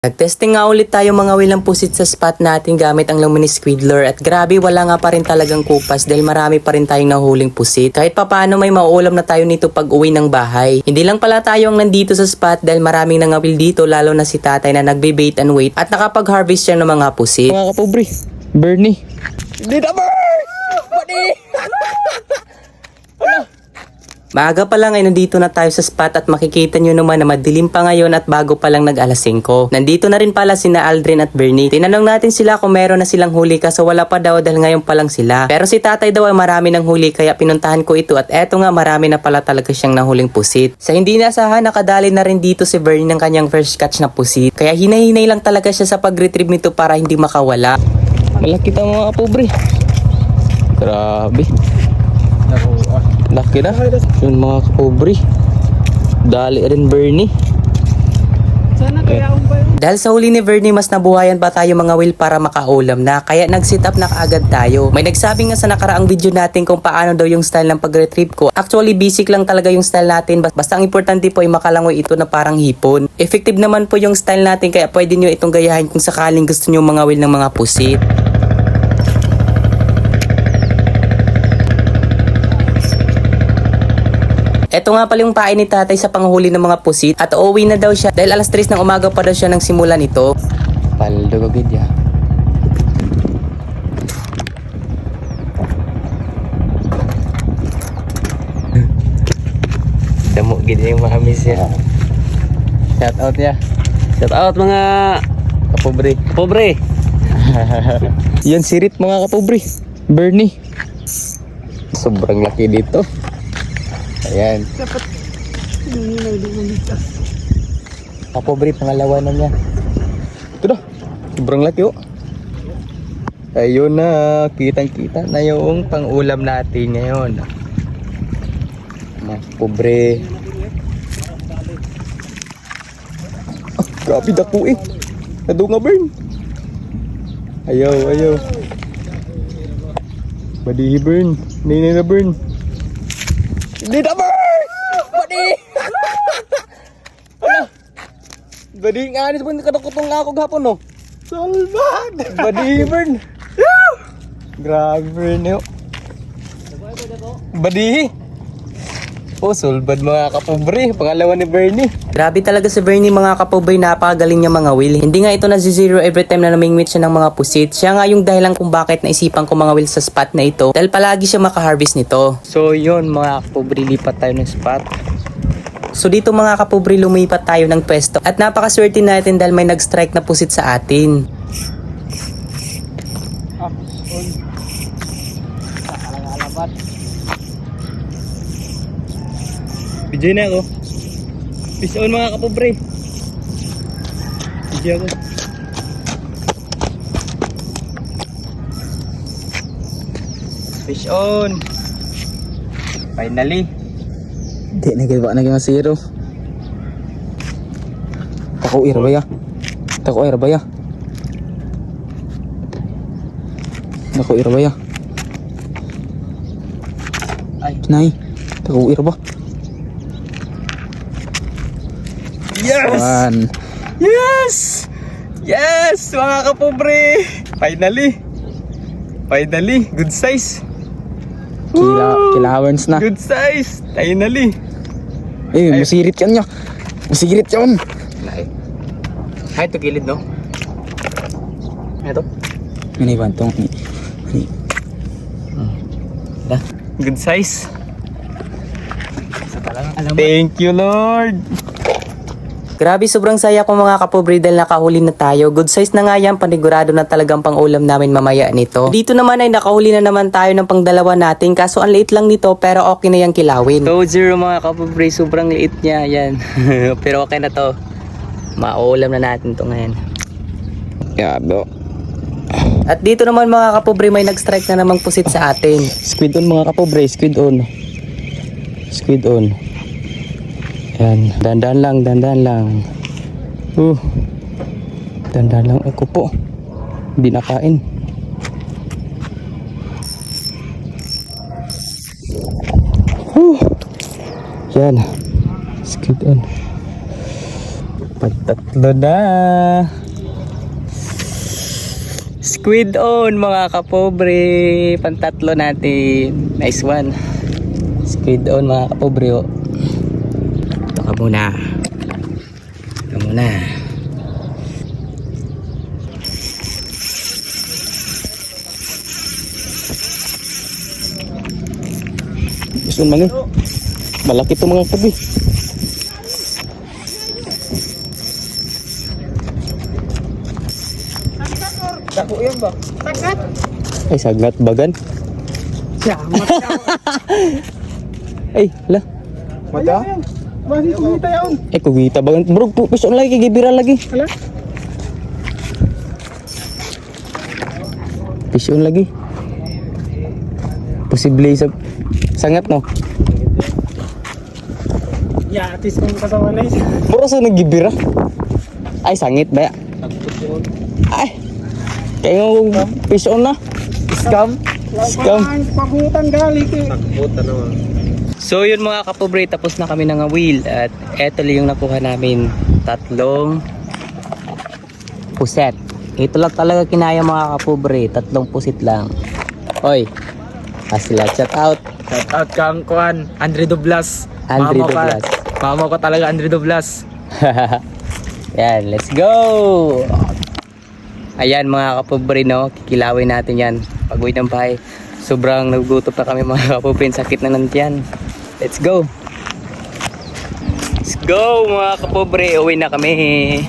Nagtesting nga ulit tayo mga wilang pusit sa spot natin gamit ang luminous squid lure at grabe wala nga pa rin talagang kupas dahil marami pa rin tayong nahuling pusit. Kahit papaano may mauulam na tayo nito pag uwi ng bahay. Hindi lang pala tayo ang nandito sa spot dahil maraming nangawil dito lalo na si tatay na nagbe-bait and wait at nakapag-harvest siya ng mga pusit. Mga kapobre, Bernie. Hindi na Maaga pa lang ay nandito na tayo sa spot at makikita nyo naman na madilim pa ngayon at bago pa lang nag-alas 5. Nandito na rin pala sina Aldrin at Bernie. Tinanong natin sila kung meron na silang huli kaso wala pa daw dahil ngayon pa lang sila. Pero si tatay daw ay marami ng huli kaya pinuntahan ko ito at eto nga marami na pala talaga siyang nahuling pusit. Sa hindi nasahan nakadali na rin dito si Bernie ng kanyang first catch na pusit. Kaya hinay-hinay lang talaga siya sa pag-retrieve nito para hindi makawala. Malaki ta mga kapobre. Grabe. Laki na. Yun mga kapobre. Dali rin Bernie. Sana kaya ba yun? Dahil sa huli ni Bernie mas nabuhayan pa tayo mga will para makaulam na kaya nag-sit up na kaagad tayo. May nagsabi nga sa nakaraang video natin kung paano daw yung style ng pag-retrieve ko. Actually basic lang talaga yung style natin basta ang importante po ay makalangoy ito na parang hipon. Effective naman po yung style natin kaya pwede nyo itong gayahin kung sakaling gusto nyo mga will ng mga pusit. Eto nga pala yung pain ni tatay sa panghuli ng mga pusit at uuwi na daw siya dahil alas 3 ng umaga pa daw siya nang simula nito. Paldugagid ya. Damo gid yung maamis ya. Shout out ya. Shout out mga kapobre. Kapobre. Yan sirit mga kapobre. Bernie. Sobrang laki dito. Ayan. Dapat hininay din mo dito. Kapobre, pangalawa na niya. Ito na. Sobrang laki oh. Ayun na. Kitang-kita na yung pang-ulam natin ngayon. Mga kapobre. Ah, grabe dako eh. Nado nga burn. Ayaw, ayaw. Badihi burn. Ninay na burn. Hindi na burn! Badi! Ano? Badi nga anis burn. Kadakotong nga ako gapon no. Salman! Badi burn. Grabe burn yun. Badi! Oh, sulbad mga kapobre. Pangalawa ni Bernie. Grabe talaga si Bernie mga kapobre, napakagaling niya mga will. Hindi nga ito na-zero every time na namingwit siya ng mga pusit. Siya nga yung dahilan kung bakit naisipan ko mga will sa spot na ito dahil palagi siya makaharvest nito. So yun mga kapobre, lipat tayo ng spot. So dito mga kapobre lumipat tayo ng pwesto at napakaswerte natin dahil may nag-strike na pusit sa atin. Video na ako. Peace on mga kapobre. Video ako. Fish on. Finally. Di na kayo ba naging masiro. Tako air ba ya? Tako air ba ya? Tako air ba ya? Ay, nay. Tako air ba? Yes! One. Yes! Yes! Mga kapobre! Finally! Finally! Good size! Kilawans na. Good size! Finally! Eh, musirit yan niya. Musirit yan. Ay, ito gilid no? Ito? Ini bantong. Ini. Good size! Thank you Lord! Grabe sobrang saya ko mga kapobre dahil nakahuli na tayo. Good size na nga yan, panigurado na talagang pang-ulam namin mamaya nito. Dito naman ay nakahuli na naman tayo ng pang-dalawa natin kaso ang liit lang nito pero okay na yung kilawin. So zero mga kapobre, sobrang liit niya yan. Pero okay na to. Mauulam na natin to ngayon. Yabo. At dito naman mga kapobre may nag-strike na namang pusit sa atin. Squid on mga kapobre. Squid on. Squid on. Yan. Dandan lang. Dandan lang. Dandan lang. Ako po. Hindi nakain. Yan. Squid on. Patatlo na. Squid on mga kapobre. Pantatlo natin. Nice one. Squid on mga kapobre. Oh. Ito ka muna. Ito muna. Gusto man eh. Malaki to mga kapobre. Dako yan ba? Takat. Ay, saglat bagan. Siyamat. Ay, la. Mata? Masih kumita yun. Kugita bagan. Bro, puson lagi, gibira lagi. Hala? Puson lagi. Posible sa sangat no. Ya, atis kong kasama na isa. Bro, sa nagibira. Ay, sangit ba? Ay. Kaya nga puson na. Scam? Scam. Pagutan gali ko. So yun mga kapobre, tapos na kami ng wheel at eto lang yung nakuha namin, 3 puset. Ito lang talaga kinaya mga kapobre, 3 pusit lang. Oy, sila chat out. Shout out kang Kuan, Andre Doblas. Andre Doblas. Mama ko talaga Andre Doblas. Yan, let's go! Ayan mga kapobre, no, kikilawin natin yan pag-uwi ng bahay. Sobrang nagugutom na kami mga kapobre, sakit na ng tiyan. Let's go! Let's go mga kapobre, uwi na kami.